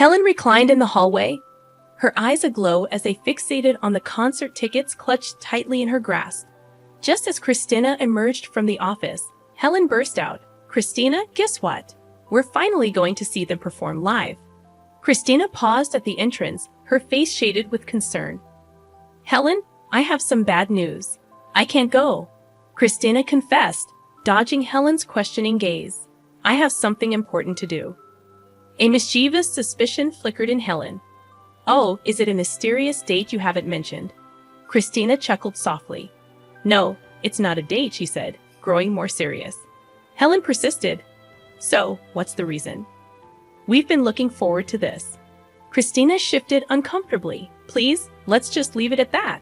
Helen reclined in the hallway, her eyes aglow as they fixated on the concert tickets clutched tightly in her grasp. Just as Christina emerged from the office, Helen burst out, "Christina, guess what? We're finally going to see them perform live." Christina paused at the entrance, her face shaded with concern. "Helen, I have some bad news. I can't go," Christina confessed, dodging Helen's questioning gaze. "I have something important to do." A mischievous suspicion flickered in Helen. "Oh, is it a mysterious date you haven't mentioned?" Christina chuckled softly. "No, it's not a date," she said, growing more serious. Helen persisted. "So, what's the reason?" "We've been looking forward to this." Christina shifted uncomfortably. "Please, let's just leave it at that."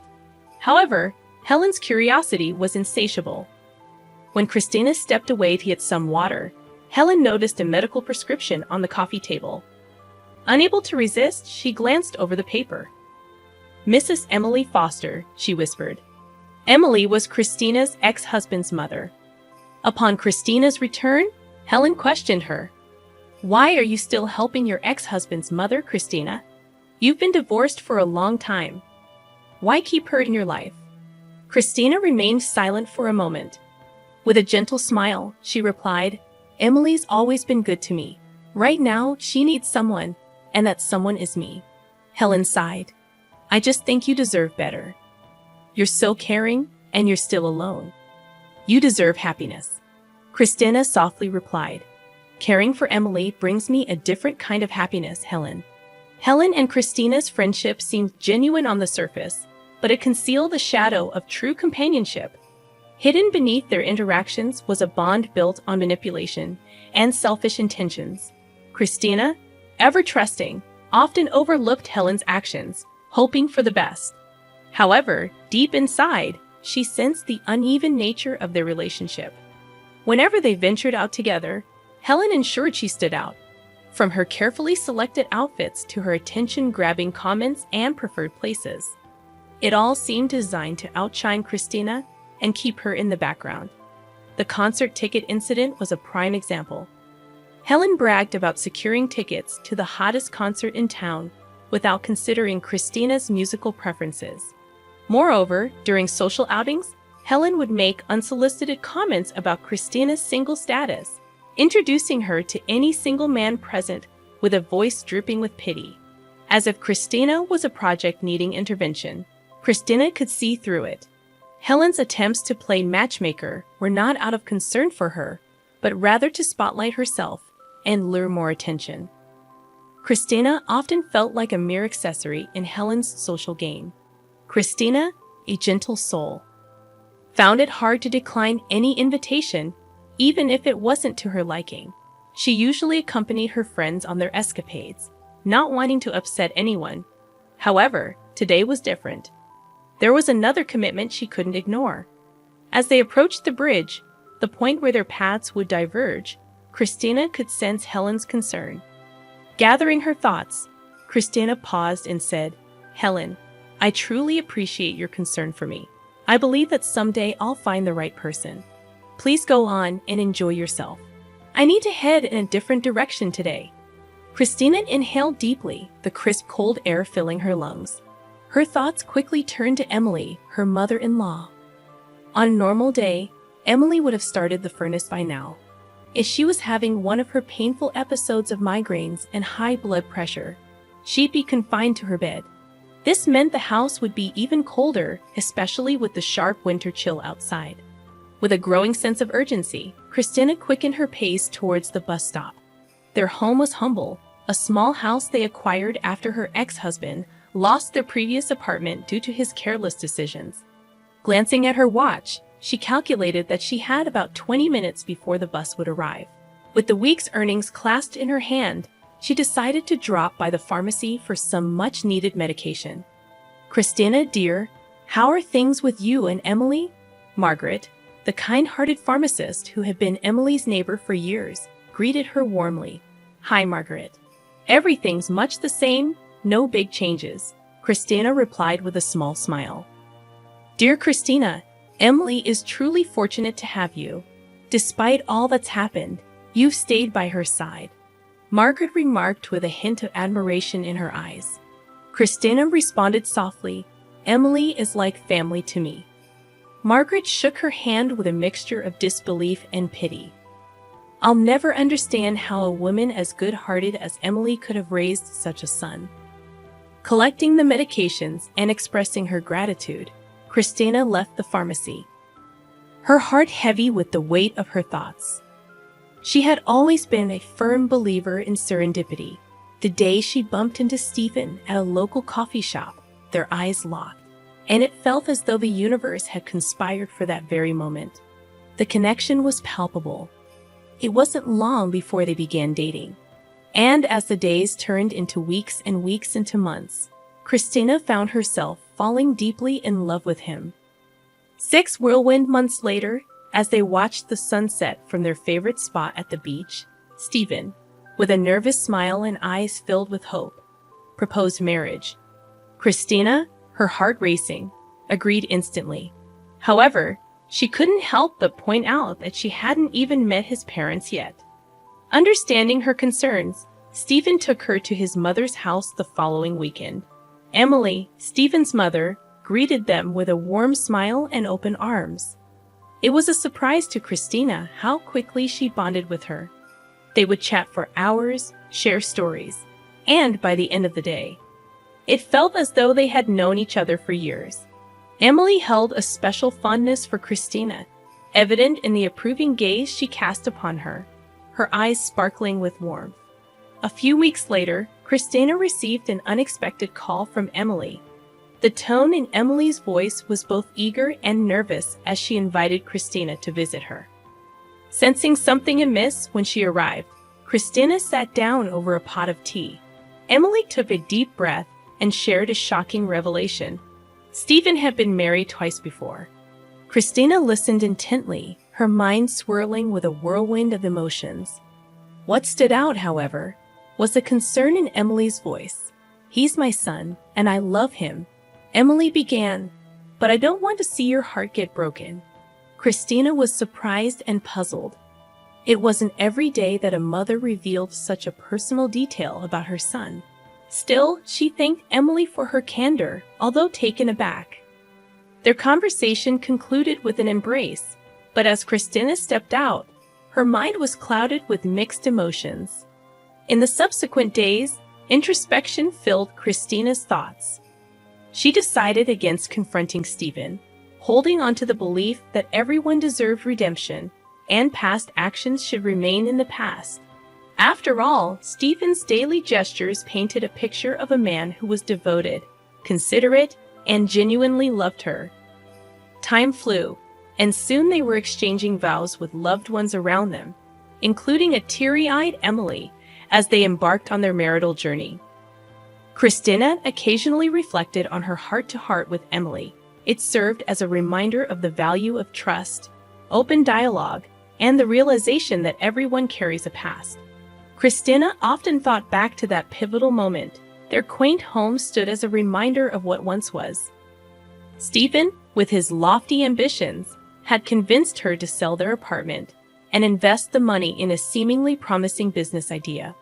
However, Helen's curiosity was insatiable. When Christina stepped away to get some water, Helen noticed a medical prescription on the coffee table. Unable to resist, she glanced over the paper. "Mrs. Emily Foster," she whispered. Emily was Christina's ex-husband's mother. Upon Christina's return, Helen questioned her. "Why are you still helping your ex-husband's mother, Christina? You've been divorced for a long time. Why keep her in your life?" Christina remained silent for a moment. With a gentle smile, she replied, "Emily's always been good to me. Right now, she needs someone, and that someone is me." Helen sighed. "I just think you deserve better. You're so caring, and you're still alone. You deserve happiness." Christina softly replied, "Caring for Emily brings me a different kind of happiness, Helen." Helen and Christina's friendship seemed genuine on the surface, but it concealed the shadow of true companionship. Hidden beneath their interactions was a bond built on manipulation and selfish intentions. Christina, ever trusting, often overlooked Helen's actions, hoping for the best. However, deep inside, she sensed the uneven nature of their relationship. Whenever they ventured out together, Helen ensured she stood out. From her carefully selected outfits to her attention-grabbing comments and preferred places. It all seemed designed to outshine Christina and keep her in the background. The concert ticket incident was a prime example. Helen bragged about securing tickets to the hottest concert in town without considering Christina's musical preferences. Moreover, during social outings, Helen would make unsolicited comments about Christina's single status, introducing her to any single man present with a voice dripping with pity. As if Christina was a project needing intervention, Christina could see through it. Helen's attempts to play matchmaker were not out of concern for her, but rather to spotlight herself and lure more attention. Christina often felt like a mere accessory in Helen's social game. Christina, a gentle soul, found it hard to decline any invitation, even if it wasn't to her liking. She usually accompanied her friends on their escapades, not wanting to upset anyone. However, today was different. There was another commitment she couldn't ignore. As they approached the bridge, the point where their paths would diverge, Christina could sense Helen's concern. Gathering her thoughts, Christina paused and said, "Helen, I truly appreciate your concern for me. I believe that someday I'll find the right person. Please go on and enjoy yourself. I need to head in a different direction today." Christina inhaled deeply, the crisp cold air filling her lungs. Her thoughts quickly turned to Emily, her mother-in-law. On a normal day, Emily would have started the furnace by now. If she was having one of her painful episodes of migraines and high blood pressure, she'd be confined to her bed. This meant the house would be even colder, especially with the sharp winter chill outside. With a growing sense of urgency, Christina quickened her pace towards the bus stop. Their home was humble, a small house they acquired after her ex-husband lost their previous apartment due to his careless decisions. Glancing at her watch, she calculated that she had about 20 minutes before the bus would arrive. With the week's earnings clasped in her hand, she decided to drop by the pharmacy for some much-needed medication. "Christina, dear, how are things with you and Emily?" Margaret, the kind-hearted pharmacist who had been Emily's neighbor for years, greeted her warmly. "Hi, Margaret. Everything's much the same, no big changes," Christina replied with a small smile. "Dear Christina, Emily is truly fortunate to have you. Despite all that's happened, you've stayed by her side. Margaret remarked with a hint of admiration in her eyes. Christina responded softly, "Emily is like family to me." Margaret shook her hand with a mixture of disbelief and pity. "I'll never understand how a woman as good-hearted as Emily could have raised such a son." Collecting the medications and expressing her gratitude, Christina left the pharmacy, her heart heavy with the weight of her thoughts. She had always been a firm believer in serendipity. The day she bumped into Stephen at a local coffee shop, their eyes locked, and it felt as though the universe had conspired for that very moment. The connection was palpable. It wasn't long before they began dating. And as the days turned into weeks and weeks into months, Christina found herself falling deeply in love with him. 6 whirlwind months later, as they watched the sunset from their favorite spot at the beach, Stephen, with a nervous smile and eyes filled with hope, proposed marriage. Christina, her heart racing, agreed instantly. However, she couldn't help but point out that she hadn't even met his parents yet. Understanding her concerns, Stephen took her to his mother's house the following weekend. Emily, Stephen's mother, greeted them with a warm smile and open arms. It was a surprise to Christina how quickly she bonded with her. They would chat for hours, share stories, and by the end of the day, it felt as though they had known each other for years. Emily held a special fondness for Christina, evident in the approving gaze she cast upon her, her eyes sparkling with warmth. A few weeks later, Christina received an unexpected call from Emily. The tone in Emily's voice was both eager and nervous as she invited Christina to visit her. Sensing something amiss when she arrived, Christina sat down over a pot of tea. Emily took a deep breath and shared a shocking revelation. Stephen had been married twice before. Christina listened intently, her mind swirling with a whirlwind of emotions. What stood out, however, was the concern in Emily's voice. "He's my son, and I love him," Emily began, "but I don't want to see your heart get broken." Christina was surprised and puzzled. It wasn't every day that a mother revealed such a personal detail about her son. Still, she thanked Emily for her candor, although taken aback. Their conversation concluded with an embrace, but as Christina stepped out, her mind was clouded with mixed emotions. In the subsequent days, introspection filled Christina's thoughts. She decided against confronting Stephen, holding on to the belief that everyone deserved redemption and past actions should remain in the past. After all, Stephen's daily gestures painted a picture of a man who was devoted, considerate, and genuinely loved her. Time flew, and soon they were exchanging vows with loved ones around them, including a teary-eyed Emily, as they embarked on their marital journey. Christina occasionally reflected on her heart-to-heart with Emily. It served as a reminder of the value of trust, open dialogue, and the realization that everyone carries a past. Christina often thought back to that pivotal moment. Their quaint home stood as a reminder of what once was. Stephen, with his lofty ambitions, had convinced her to sell their apartment and invest the money in a seemingly promising business idea.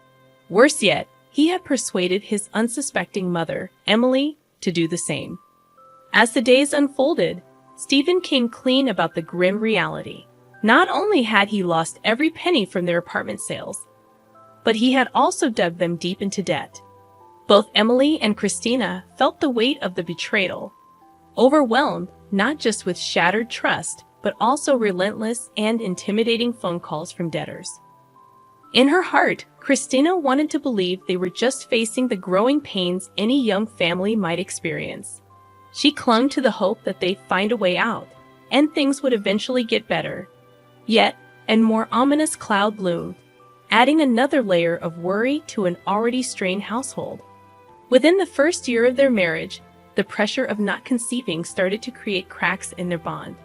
Worse yet, he had persuaded his unsuspecting mother, Emily, to do the same. As the days unfolded, Stephen came clean about the grim reality. Not only had he lost every penny from their apartment sales, but he had also dug them deep into debt. Both Emily and Christina felt the weight of the betrayal, overwhelmed not just with shattered trust, but also relentless and intimidating phone calls from debtors. In her heart, Christina wanted to believe they were just facing the growing pains any young family might experience. She clung to the hope that they'd find a way out, and things would eventually get better. Yet, a more ominous cloud loomed, adding another layer of worry to an already strained household. Within the first year of their marriage, the pressure of not conceiving started to create cracks in their bond.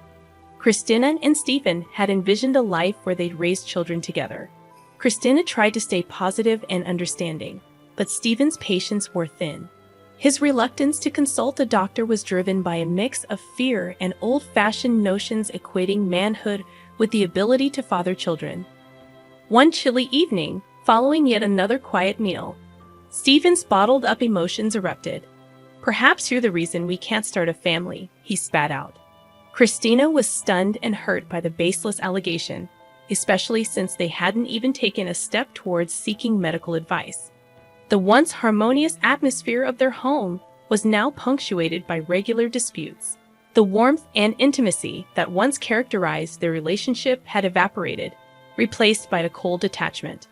Christina and Stephen had envisioned a life where they'd raise children together. Christina tried to stay positive and understanding, but Stephen's patience wore thin. His reluctance to consult a doctor was driven by a mix of fear and old-fashioned notions equating manhood with the ability to father children. One chilly evening, Following yet another quiet meal, Stephen's bottled-up emotions erupted. "Perhaps you're the reason we can't start a family," he spat out. Christina was stunned and hurt by the baseless allegation, especially since they hadn't even taken a step towards seeking medical advice. The once harmonious atmosphere of their home was now punctuated by regular disputes. The warmth and intimacy that once characterized their relationship had evaporated, replaced by a cold detachment.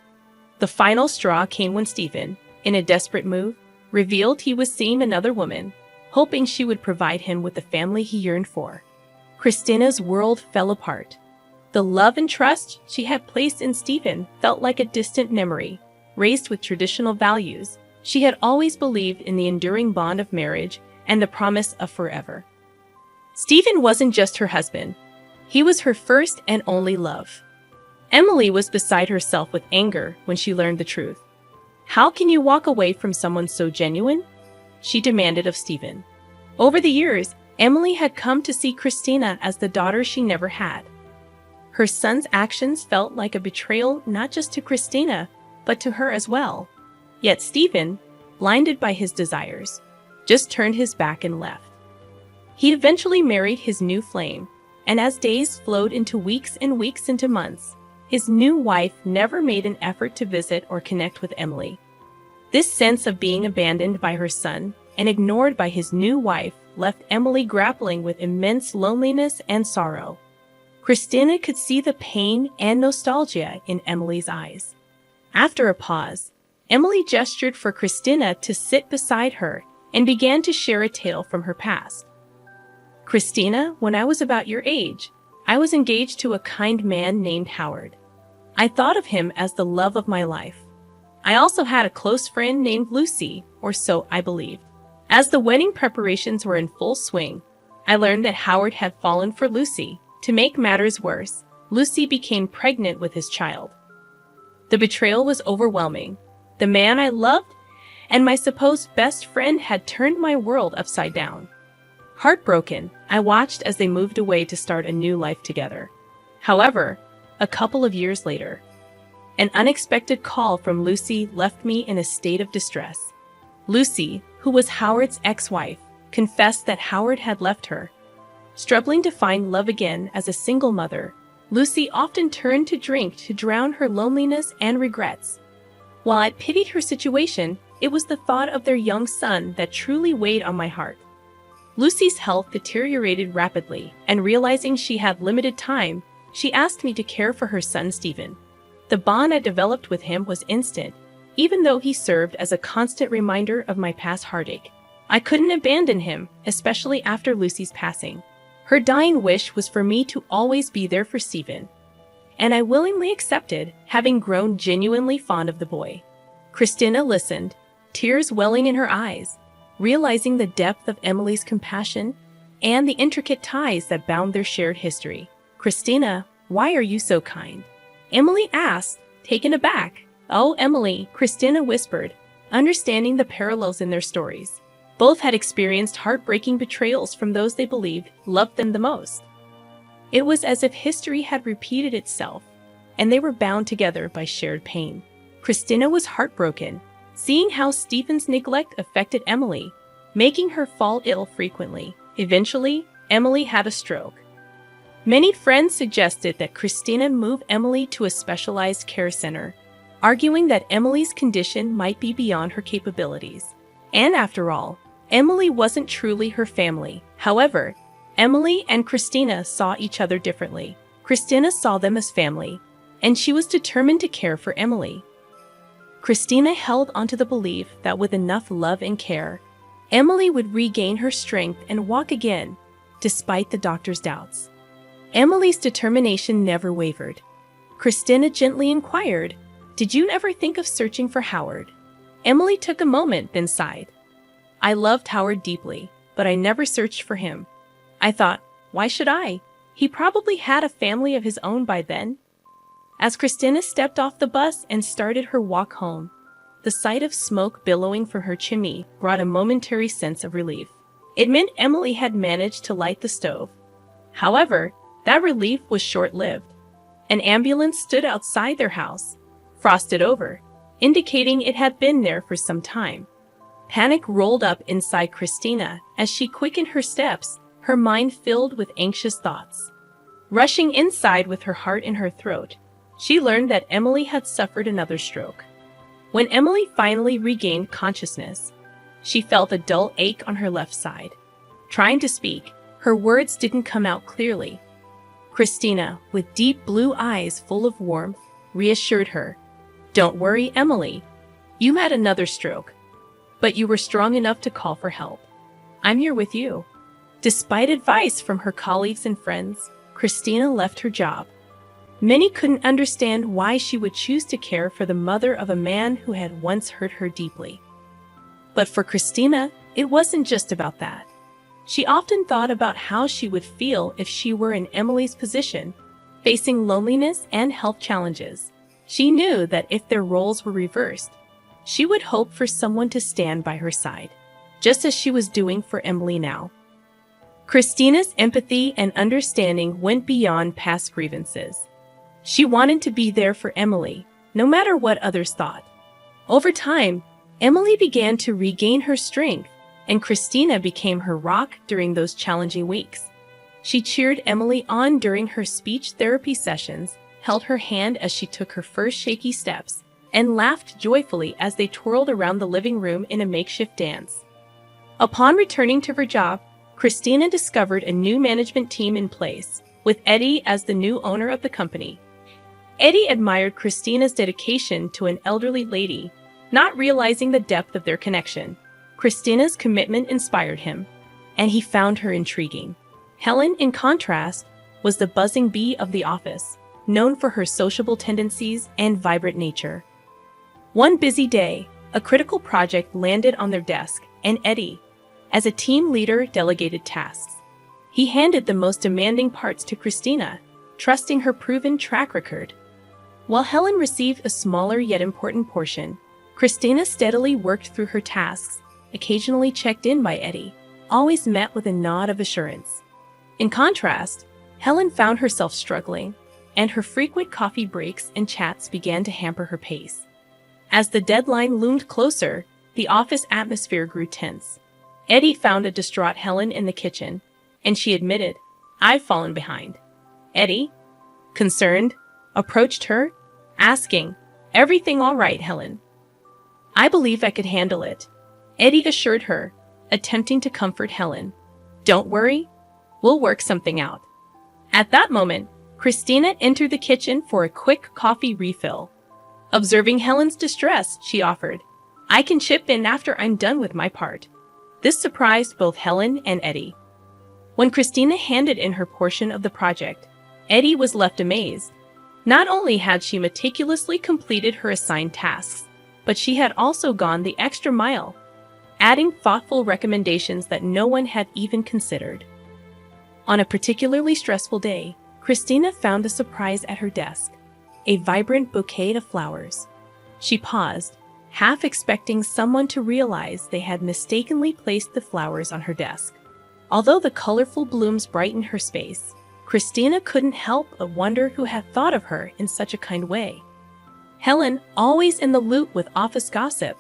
The final straw came when Stephen, in a desperate move, revealed he was seeing another woman, hoping she would provide him with the family he yearned for. Christina's world fell apart. The love and trust she had placed in Stephen felt like a distant memory. Raised with traditional values, she had always believed in the enduring bond of marriage and the promise of forever. Stephen wasn't just her husband. He was her first and only love. Emily was beside herself with anger when she learned the truth. "How can you walk away from someone so genuine?" she demanded of Stephen. Over the years, Emily had come to see Christina as the daughter she never had. Her son's actions felt like a betrayal not just to Christina, but to her as well. Yet Stephen, blinded by his desires, just turned his back and left. He eventually married his new flame, and as days flowed into weeks and weeks into months, his new wife never made an effort to visit or connect with Emily. This sense of being abandoned by her son and ignored by his new wife left Emily grappling with immense loneliness and sorrow. Christina could see the pain and nostalgia in Emily's eyes. After a pause, Emily gestured for Christina to sit beside her and began to share a tale from her past. "Christina, when I was about your age, I was engaged to a kind man named Howard. I thought of him as the love of my life. I also had a close friend named Lucy, or so I believed. As the wedding preparations were in full swing, I learned that Howard had fallen for Lucy. To make matters worse, Lucy became pregnant with his child. The betrayal was overwhelming. The man I loved and my supposed best friend had turned my world upside down. Heartbroken, I watched as they moved away to start a new life together. However, a couple of years later, an unexpected call from Lucy left me in a state of distress. Lucy, who was Howard's ex-wife, confessed that Howard had left her. Struggling to find love again as a single mother, Lucy often turned to drink to drown her loneliness and regrets. While I pitied her situation, it was the thought of their young son that truly weighed on my heart. Lucy's health deteriorated rapidly, and realizing she had limited time, she asked me to care for her son Stephen. The bond I developed with him was instant, even though he served as a constant reminder of my past heartache. I couldn't abandon him, especially after Lucy's passing. Her dying wish was for me to always be there for Stephen, and I willingly accepted, having grown genuinely fond of the boy. Christina listened, tears welling in her eyes, realizing the depth of Emily's compassion and the intricate ties that bound their shared history. "Christina, why are you so kind?" Emily asked, taken aback. "Oh, Emily," Christina whispered, understanding the parallels in their stories. Both had experienced heartbreaking betrayals from those they believed loved them the most. It was as if history had repeated itself, and they were bound together by shared pain. Christina was heartbroken, seeing how Stephen's neglect affected Emily, making her fall ill frequently. Eventually, Emily had a stroke. Many friends suggested that Christina move Emily to a specialized care center, arguing that Emily's condition might be beyond her capabilities. And after all, Emily wasn't truly her family. However, Emily and Christina saw each other differently. Christina saw them as family, and she was determined to care for Emily. Christina held onto the belief that with enough love and care, Emily would regain her strength and walk again, despite the doctor's doubts. Emily's determination never wavered. Christina gently inquired, "Did you ever think of searching for Howard?" Emily took a moment, then sighed. "I loved Howard deeply, but I never searched for him. I thought, why should I? He probably had a family of his own by then." As Christina stepped off the bus and started her walk home, the sight of smoke billowing from her chimney brought a momentary sense of relief. It meant Emily had managed to light the stove. However, that relief was short-lived. An ambulance stood outside their house, frosted over, indicating it had been there for some time. Panic rolled up inside Christina as she quickened her steps, her mind filled with anxious thoughts. Rushing inside with her heart in her throat, she learned that Emily had suffered another stroke. When Emily finally regained consciousness, she felt a dull ache on her left side. Trying to speak, her words didn't come out clearly. Christina, with deep blue eyes full of warmth, reassured her. "Don't worry, Emily. You had another stroke, but you were strong enough to call for help. I'm here with you." Despite advice from her colleagues and friends, Christina left her job. Many couldn't understand why she would choose to care for the mother of a man who had once hurt her deeply. But for Christina, it wasn't just about that. She often thought about how she would feel if she were in Emily's position, facing loneliness and health challenges. She knew that if their roles were reversed, she would hope for someone to stand by her side, just as she was doing for Emily now. Christina's empathy and understanding went beyond past grievances. She wanted to be there for Emily, no matter what others thought. Over time, Emily began to regain her strength, and Christina became her rock during those challenging weeks. She cheered Emily on during her speech therapy sessions, held her hand as she took her first shaky steps, and laughed joyfully as they twirled around the living room in a makeshift dance. Upon returning to her job, Christina discovered a new management team in place, with Eddie as the new owner of the company. Eddie admired Christina's dedication to an elderly lady, not realizing the depth of their connection. Christina's commitment inspired him, and he found her intriguing. Helen, in contrast, was the buzzing bee of the office, known for her sociable tendencies and vibrant nature. One busy day, a critical project landed on their desk, and Eddie, as a team leader, delegated tasks. He handed the most demanding parts to Christina, trusting her proven track record. While Helen received a smaller yet important portion, Christina steadily worked through her tasks, occasionally checked in by Eddie, always met with a nod of assurance. In contrast, Helen found herself struggling, and her frequent coffee breaks and chats began to hamper her pace. As the deadline loomed closer, the office atmosphere grew tense. Eddie found a distraught Helen in the kitchen, and she admitted, "I've fallen behind." Eddie, concerned, approached her, asking, "Everything all right, Helen?" "I believe I could handle it," Eddie assured her, attempting to comfort Helen. "Don't worry, we'll work something out." At that moment, Christina entered the kitchen for a quick coffee refill. Observing Helen's distress, she offered, "I can chip in after I'm done with my part." This surprised both Helen and Eddie. When Christina handed in her portion of the project, Eddie was left amazed. Not only had she meticulously completed her assigned tasks, but she had also gone the extra mile, adding thoughtful recommendations that no one had even considered. On a particularly stressful day, Christina found a surprise at her desk, a vibrant bouquet of flowers. She paused, half expecting someone to realize they had mistakenly placed the flowers on her desk. Although the colorful blooms brightened her space, Christina couldn't help but wonder who had thought of her in such a kind way. Helen, always in the loop with office gossip,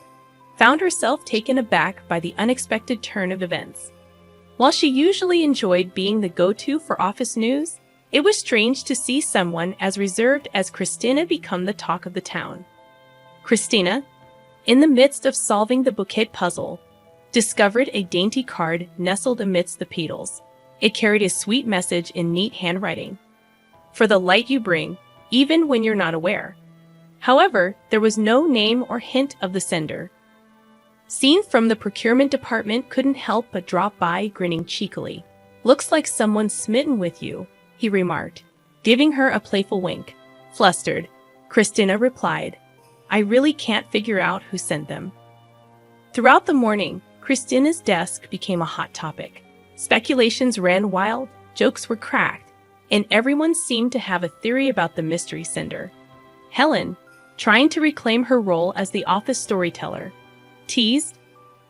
found herself taken aback by the unexpected turn of events. While she usually enjoyed being the go-to for office news, it was strange to see someone as reserved as Christina become the talk of the town. Christina, in the midst of solving the bouquet puzzle, discovered a dainty card nestled amidst the petals. It carried a sweet message in neat handwriting. "For the light you bring, even when you're not aware." However, there was no name or hint of the sender. Seen from the procurement department couldn't help but drop by, grinning cheekily. "Looks like someone's smitten with you," he remarked, giving her a playful wink. Flustered, Christina replied, "I really can't figure out who sent them." Throughout the morning, Christina's desk became a hot topic. Speculations ran wild, jokes were cracked, and everyone seemed to have a theory about the mystery sender. Helen, trying to reclaim her role as the office storyteller, teased,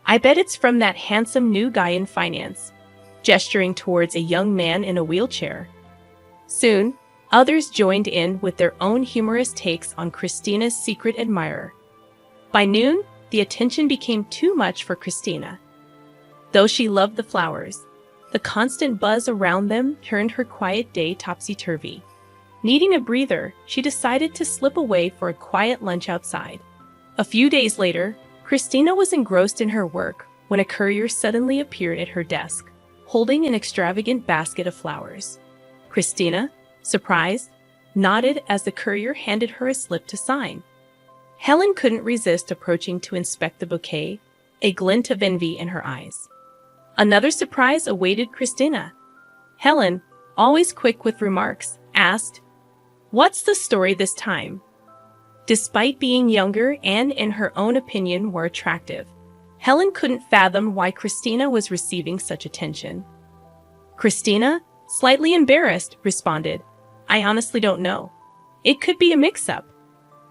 "I bet it's from that handsome new guy in finance," gesturing towards a young man in a wheelchair. Soon, Others joined in with their own humorous takes on Christina's secret admirer. By noon, the attention became too much for Christina. Though she loved the flowers, the constant buzz around them turned her quiet day topsy-turvy. Needing a breather, she decided to slip away for a quiet lunch outside. A few days later, Christina was engrossed in her work when a courier suddenly appeared at her desk, holding an extravagant basket of flowers. Christina, surprised, nodded as the courier handed her a slip to sign. Helen couldn't resist approaching to inspect the bouquet, a glint of envy in her eyes. Another surprise awaited Christina. Helen, always quick with remarks, asked, "What's the story this time?" Despite being younger and, in her own opinion, more attractive, Helen couldn't fathom why Christina was receiving such attention. Christina, slightly embarrassed, responded, "I honestly don't know. It could be a mix-up."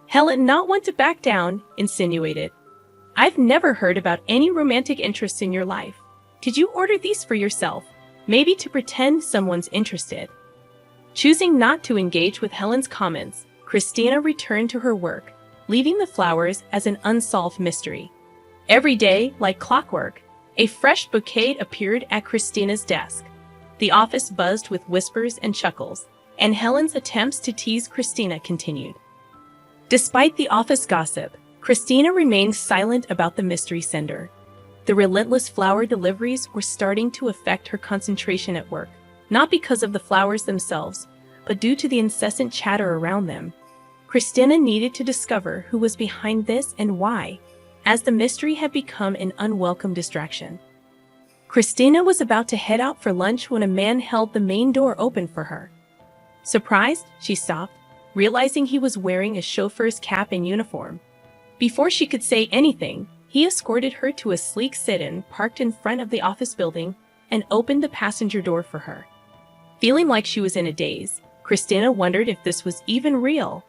Helen, not one to back down, insinuated, "I've never heard about any romantic interests in your life. Did you order these for yourself, maybe to pretend someone's interested?" Choosing not to engage with Helen's comments, Christina returned to her work, leaving the flowers as an unsolved mystery. Every day, like clockwork, a fresh bouquet appeared at Christina's desk. The office buzzed with whispers and chuckles, and Helen's attempts to tease Christina continued. Despite the office gossip, Christina remained silent about the mystery sender. The relentless flower deliveries were starting to affect her concentration at work, not because of the flowers themselves, but due to the incessant chatter around them. Christina needed to discover who was behind this and why, as the mystery had become an unwelcome distraction. Christina was about to head out for lunch when a man held the main door open for her. Surprised, she stopped, realizing he was wearing a chauffeur's cap and uniform. Before she could say anything, he escorted her to a sleek sit-in parked in front of the office building and opened the passenger door for her. Feeling like she was in a daze, Christina wondered if this was even real.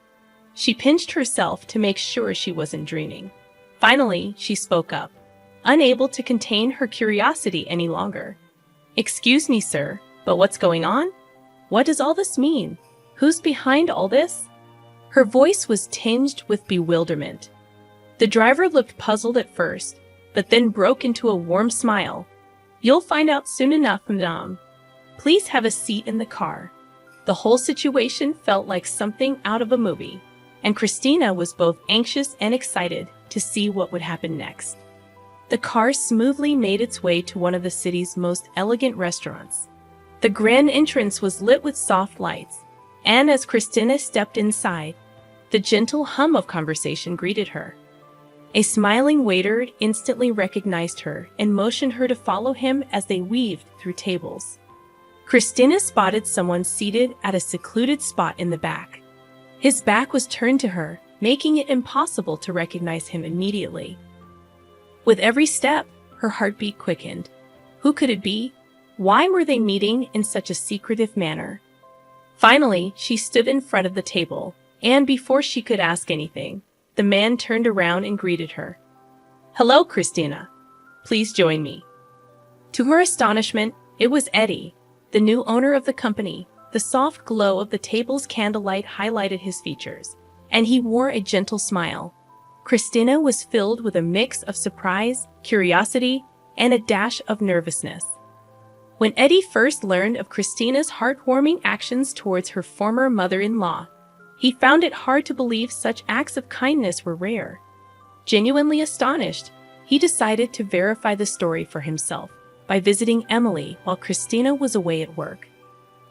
She pinched herself to make sure she wasn't dreaming. Finally, she spoke up, unable to contain her curiosity any longer. "Excuse me, sir, but what's going on? What does all this mean? Who's behind all this?" Her voice was tinged with bewilderment. The driver looked puzzled at first, but then broke into a warm smile. "You'll find out soon enough, madame. Please have a seat in the car." The whole situation felt like something out of a movie, and Christina was both anxious and excited to see what would happen next. The car smoothly made its way to one of the city's most elegant restaurants. The grand entrance was lit with soft lights, and as Christina stepped inside, the gentle hum of conversation greeted her. A smiling waiter instantly recognized her and motioned her to follow him as they weaved through tables. Christina spotted someone seated at a secluded spot in the back. His back was turned to her, making it impossible to recognize him immediately. With every step, her heartbeat quickened. Who could it be? Why were they meeting in such a secretive manner? Finally, she stood in front of the table, and before she could ask anything, the man turned around and greeted her. "Hello, Christina. Please join me." To her astonishment, it was Eddie, the new owner of the company. The soft glow of the table's candlelight highlighted his features, and he wore a gentle smile. Christina was filled with a mix of surprise, curiosity, and a dash of nervousness. When Eddie first learned of Christina's heartwarming actions towards her former mother-in-law, he found it hard to believe such acts of kindness were rare. Genuinely astonished, he decided to verify the story for himself by visiting Emily while Christina was away at work.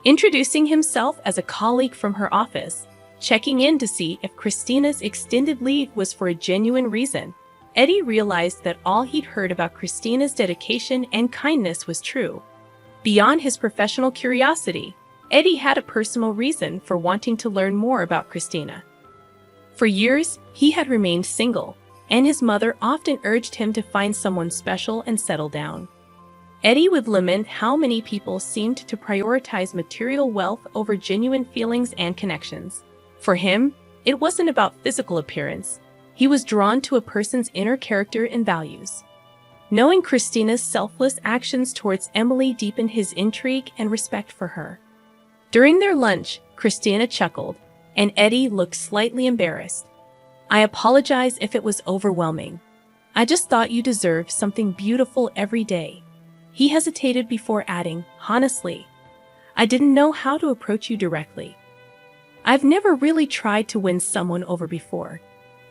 Introducing himself as a colleague from her office, checking in to see if Christina's extended leave was for a genuine reason, Eddie realized that all he'd heard about Christina's dedication and kindness was true. Beyond his professional curiosity, Eddie had a personal reason for wanting to learn more about Christina. For years, he had remained single, and his mother often urged him to find someone special and settle down. Eddie would lament how many people seemed to prioritize material wealth over genuine feelings and connections. For him, it wasn't about physical appearance. He was drawn to a person's inner character and values. Knowing Christina's selfless actions towards Emily deepened his intrigue and respect for her. During their lunch, Christina chuckled, and Eddie looked slightly embarrassed. I apologize if it was overwhelming. I just thought you deserve something beautiful every day. He hesitated before adding, honestly, I didn't know how to approach you directly. I've never really tried to win someone over before,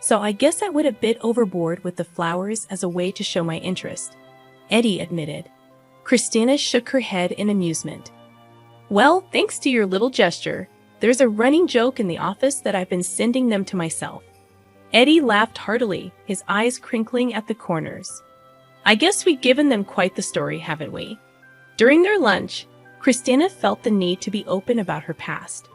so I guess I went a bit overboard with the flowers as a way to show my interest, Eddie admitted. Christina shook her head in amusement. Well, thanks to your little gesture, there's a running joke in the office that I've been sending them to myself. Eddie laughed heartily, his eyes crinkling at the corners. I guess we've given them quite the story, haven't we? During their lunch, Christina felt the need to be open about her past.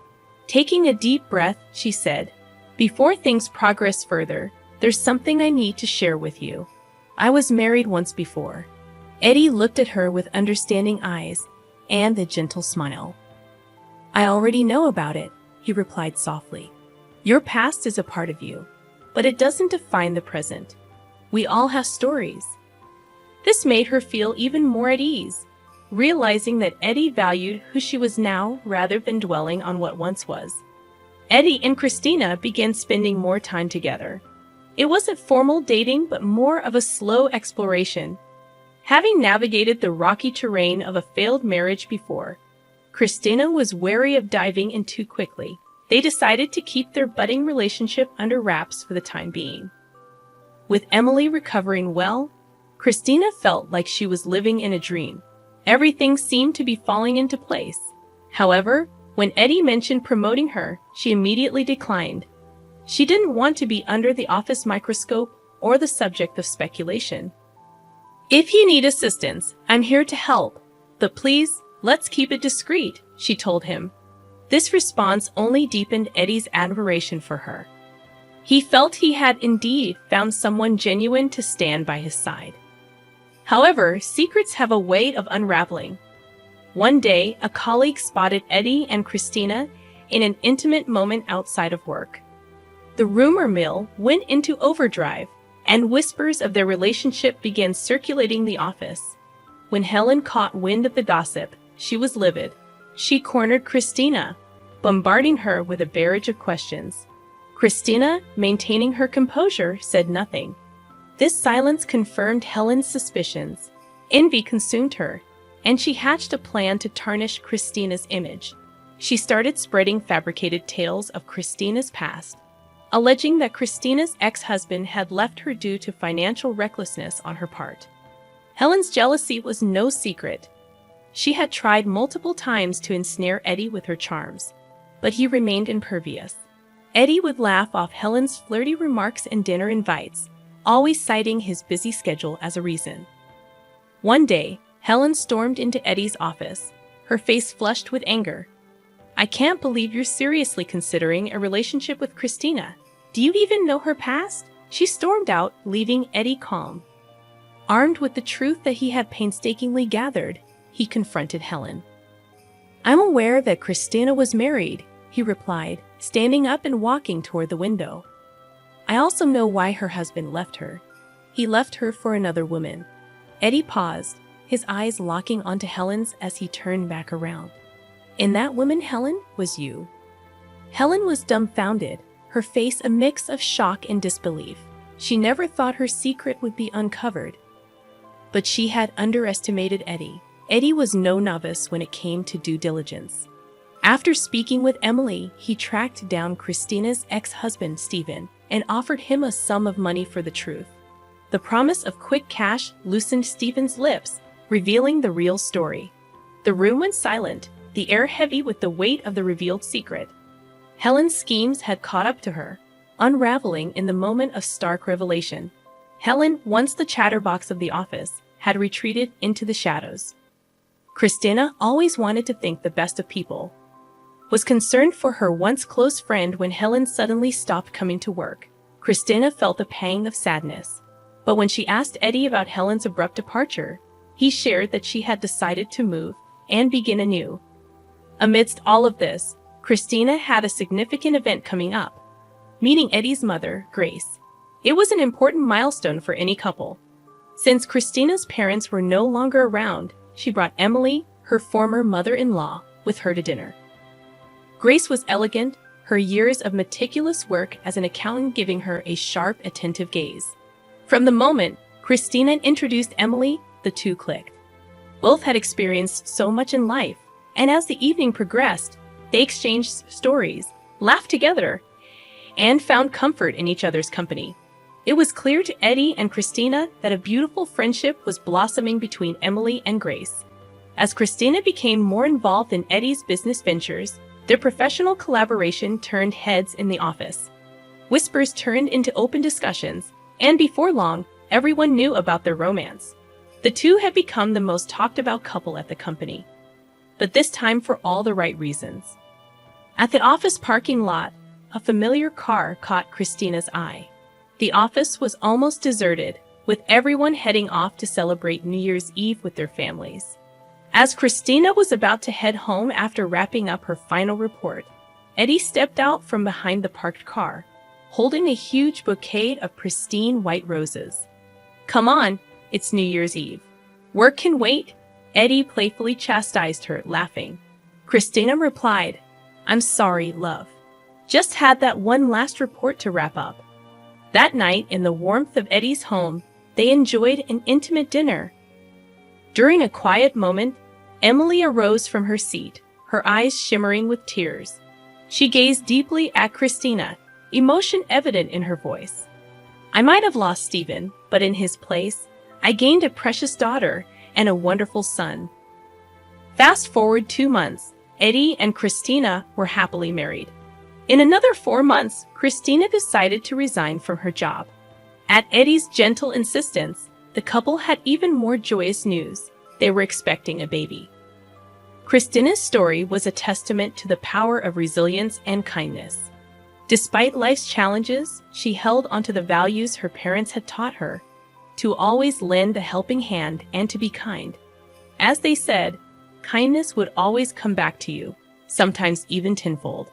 Taking a deep breath, she said, before things progress further, there's something I need to share with you. I was married once before. Eddie looked at her with understanding eyes and a gentle smile. I already know about it, he replied softly. Your past is a part of you, but it doesn't define the present. We all have stories. This made her feel even more at ease, realizing that Eddie valued who she was now rather than dwelling on what once was. Eddie and Christina began spending more time together. It wasn't formal dating, but more of a slow exploration. Having navigated the rocky terrain of a failed marriage before, Christina was wary of diving in too quickly. They decided to keep their budding relationship under wraps for the time being. With Emily recovering well, Christina felt like she was living in a dream. Everything seemed to be falling into place. However, when Eddie mentioned promoting her, she immediately declined. She didn't want to be under the office microscope or the subject of speculation. If you need assistance, I'm here to help, but please, let's keep it discreet, she told him. This response only deepened Eddie's admiration for her. He felt he had indeed found someone genuine to stand by his side. However, secrets have a way of unraveling. One day, a colleague spotted Eddie and Christina in an intimate moment outside of work. The rumor mill went into overdrive, and whispers of their relationship began circulating the office. When Helen caught wind of the gossip, she was livid. She cornered Christina, bombarding her with a barrage of questions. Christina, maintaining her composure, said nothing. This silence confirmed Helen's suspicions. Envy consumed her, and she hatched a plan to tarnish Christina's image. She started spreading fabricated tales of Christina's past, alleging that Christina's ex-husband had left her due to financial recklessness on her part. Helen's jealousy was no secret. She had tried multiple times to ensnare Eddie with her charms, but he remained impervious. Eddie would laugh off Helen's flirty remarks and dinner invites, always citing his busy schedule as a reason. One day, Helen stormed into Eddie's office, her face flushed with anger. I can't believe you're seriously considering a relationship with Christina. Do you even know her past? She stormed out, leaving Eddie calm. Armed with the truth that he had painstakingly gathered, he confronted Helen. I'm aware that Christina was married, he replied, standing up and walking toward the window. I also know why her husband left her. He left her for another woman. Eddie paused, his eyes locking onto Helen's as he turned back around. And that woman, Helen, was you. Helen was dumbfounded, her face a mix of shock and disbelief. She never thought her secret would be uncovered. But she had underestimated Eddie. Eddie was no novice when it came to due diligence. After speaking with Emily, he tracked down Christina's ex-husband, Stephen, and offered him a sum of money for the truth. The promise of quick cash loosened Stephen's lips, revealing the real story. The room went silent, the air heavy with the weight of the revealed secret. Helen's schemes had caught up to her, unraveling in the moment of stark revelation. Helen, once the chatterbox of the office, had retreated into the shadows. Christina always wanted to think the best of people, was concerned for her once close friend when Helen suddenly stopped coming to work. Christina felt a pang of sadness. But when she asked Eddie about Helen's abrupt departure, he shared that she had decided to move and begin anew. Amidst all of this, Christina had a significant event coming up, meeting Eddie's mother, Grace. It was an important milestone for any couple. Since Christina's parents were no longer around, she brought Emily, her former mother-in-law, with her to dinner. Grace was elegant, her years of meticulous work as an accountant giving her a sharp, attentive gaze. From the moment Christina introduced Emily, the two clicked. Both had experienced so much in life, and as the evening progressed, they exchanged stories, laughed together, and found comfort in each other's company. It was clear to Eddie and Christina that a beautiful friendship was blossoming between Emily and Grace. As Christina became more involved in Eddie's business ventures, their professional collaboration turned heads in the office. Whispers turned into open discussions, and before long, everyone knew about their romance. The two had become the most talked about couple at the company. But this time for all the right reasons. At the office parking lot, a familiar car caught Christina's eye. The office was almost deserted, with everyone heading off to celebrate New Year's Eve with their families. As Christina was about to head home after wrapping up her final report, Eddie stepped out from behind the parked car, holding a huge bouquet of pristine white roses. "Come on, it's New Year's Eve. Work can wait," Eddie playfully chastised her, laughing. Christina replied, "I'm sorry, love. Just had that one last report to wrap up." That night, in the warmth of Eddie's home, they enjoyed an intimate dinner. During a quiet moment, Emily arose from her seat, her eyes shimmering with tears. She gazed deeply at Christina, emotion evident in her voice. "I might have lost Stephen, but in his place, I gained a precious daughter and a wonderful son." Fast forward 2 months, Eddie and Christina were happily married. In another 4 months, Christina decided to resign from her job. At Eddie's gentle insistence, the couple had even more joyous news. They were expecting a baby. Christina's story was a testament to the power of resilience and kindness. Despite life's challenges, she held onto the values her parents had taught her, to always lend a helping hand and to be kind. As they said, kindness would always come back to you, sometimes even tenfold.